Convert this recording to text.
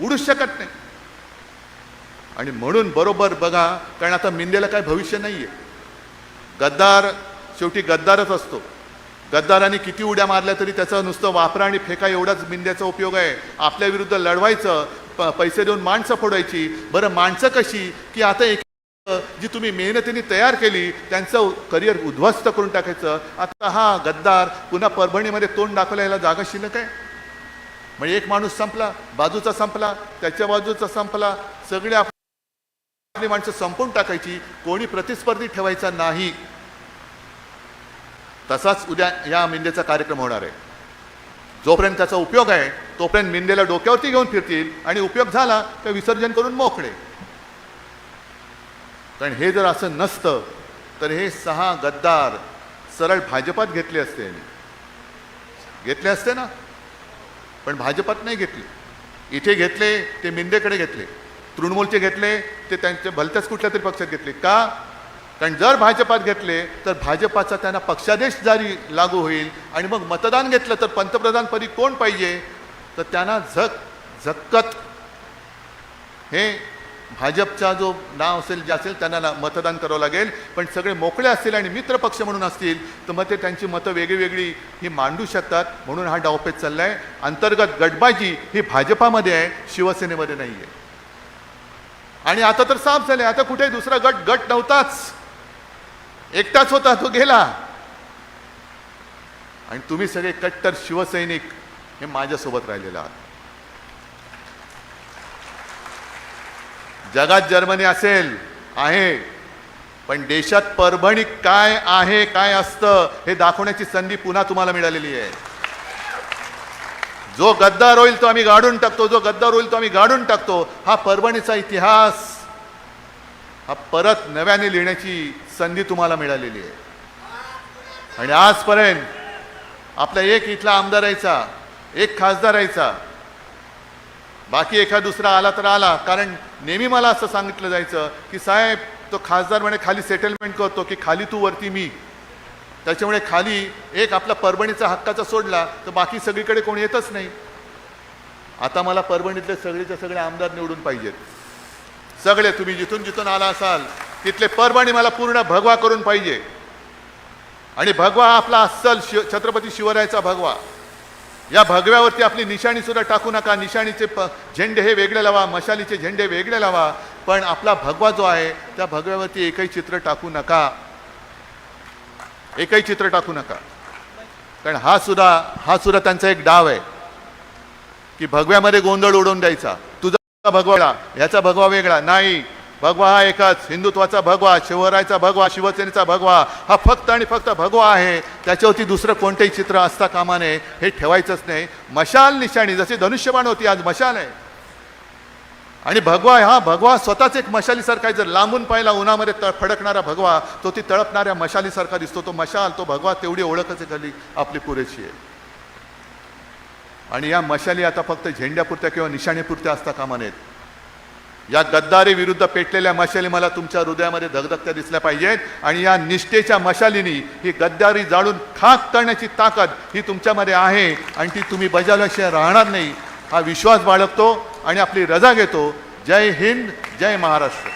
उडूच शकत नाही. आणि म्हणून बरोबर बघा, कारण आता मिंदेला काय भविष्य नाहीये. गद्दार शेवटी गद्दारच असतो. गद्दारांनी किती उड्या मारल्या तरी त्याचं नुसतं वापरा आणि फेका एवढाच मिंद्याचा उपयोग आहे. आपल्या विरुद्ध लढवायचं, पैसे देऊन माणसं फोडायची. बरं माणसं कशी की आता एक जी तुम्ही मेहनतीने तयार केली त्यांचं करिअर उद्ध्वस्त करून टाकायचं. आता हा गद्दार पुन्हा परभणीमध्ये तोंड दाखवायला याला जागा शिल्लक आहे. म्हणजे एक माणूस संपला, बाजूचा संपला, त्याच्या बाजूचा संपला, सगळे आपली माणसं संपवून टाकायची, कोणी प्रतिस्पर्धी ठेवायचा नाही. तसाच उद्या या मिंदेचा कार्यक्रम होणार आहे. जोपर्यंत त्याचा उपयोग आहे तोपर्यंत मिंदेला डोक्यावरती घेऊन फिरतील आणि उपयोग झाला तर विसर्जन करून मोकळे. कारण हे जर असं नसतं तर हे 6 गद्दार सरळ भाजपात घेतले असते ना. पण भाजपात नाही घेतले. इथे घेतले ते मिंदेकडे घेतले, तृणमूलचे घेतले ते त्यांच्या भलत्याच कुठल्या तरी पक्षात घेतले. का? कारण जर भाजपात घेतले तर भाजपाचा त्यांना पक्षादेश जारी लागू होईल आणि मग मतदान घेतलं तर पंतप्रधानपदी कोण पाहिजे, तर त्यांना झक्कत हे भाजपचा जो नाव असेल जे असेल त्यांना मतदान करावं लागेल. पण सगळे मोकळे असतील आणि मित्र पक्ष म्हणून असतील तर मग ते त्यांची मतं वेगळी वेगळी ही मांडू शकतात. म्हणून हा डावपेच चाललाय. अंतर्गत गटबाजी ही भाजपामध्ये आहे, शिवसेनेमध्ये नाही आहे. आणि आता तर साफ झाले, आता कुठे दुसरा गट नव्हताच, एकटाच होता, तो गेला. आणि तुम्ही सगळे कट्टर शिवसैनिक हे माझ्यासोबत राहिलेले आहात. जगात जर्मनी असेल आहे, पण देशात परभणी काय आहे, काय असतं हे दाखवण्याची संधी पुन्हा तुम्हाला मिळालेली आहे. जो गद्दार होईल तो आम्ही गाडून टाकतो, जो गद्दार होईल तो आम्ही गाडून टाकतो. हा परभणीचा इतिहास हा परत नव्याने लिहिण्याची संधी तुम्हाला मिळालेली आहे. आणि आजपर्यंत आपला एक इथला आमदार यायचा, एक खासदार यायचा, बाकी एखाद दुसरा आला तर आला. कारण नेहमी मला असं सांगितलं जायचं की साहेब तो खासदार म्हणे खाली सेटलमेंट करतो की खाली तू वरती मी, त्याच्यामुळे खाली एक आपला परभणीचा हक्काचा सोडला तर बाकी सगळीकडे कोणी येतच नाही. आता मला परभणीतले सगळेचे सगळे आमदार निवडून पाहिजेत. सगळे तुम्ही जिथून आला असाल तिथले परभणी मला पूर्ण भगवा करून पाहिजे. आणि भगवा आपला अस्सल छत्रपती शिवरायाचा भगवा. या भगव्यावरती आपली निशाणी सुद्धा टाकू नका. निशाणीचे झेंडे हे वेगळे लावा, मशालीचे झेंडे वेगळे लावा, पण आपला भगवा जो आहे त्या भगव्यावरती एकही चित्र टाकू नका, एकही चित्र टाकू नका. कारण हा सुद्धा त्यांचा एक डाव आहे की भगव्यामध्ये गोंधळ उडवून द्यायचा. तुझा भगवा ह्याचा भगवा वेगळा नाही. भगवा हा एकच, हिंदुत्वाचा भगवा, शिवरायाचा भगवा, शिवसेनेचा भगवा हा फक्त आणि फक्त भगवा आहे. त्याच्यावरती दुसरं कोणतेही चित्र असता कामा नये, हे ठेवायचंच नाही. मशाल निशाणी जशी धनुष्यबाण होती आज मशाल आहे. आणि भगवा हा भगवा स्वतःच एक मशालीसारखा आहे. जर लांबून पाहिला उन्हामध्ये फडकणारा भगवा तो ती तळपणाऱ्या मशालीसारखा दिसतो. तो मशाल, तो भगवा, तेवढी ओळखच खाली आपली पुरेशी आहे. आणि या मशाली आता फक्त झेंड्यापुरत्या किंवा निशाणीपुरत्या असता कामा नयेत. या गद्दारी विरुद्ध पेटलेल्या मशाली मला तुमच्या हृदयामध्ये धगधगत्या दिसल्या पाहिजेत. आणि या निष्ठेच्या मशालीनी ही गद्दारी जाळून खाक करण्याची ताकद ही तुमच्यामध्ये आहे आणि ती तुम्ही बजावल्याशिवाय राहणार नाही हा विश्वास बाळगतो आणि आपली रजा घेतो. जय हिंद, जय महाराष्ट्र.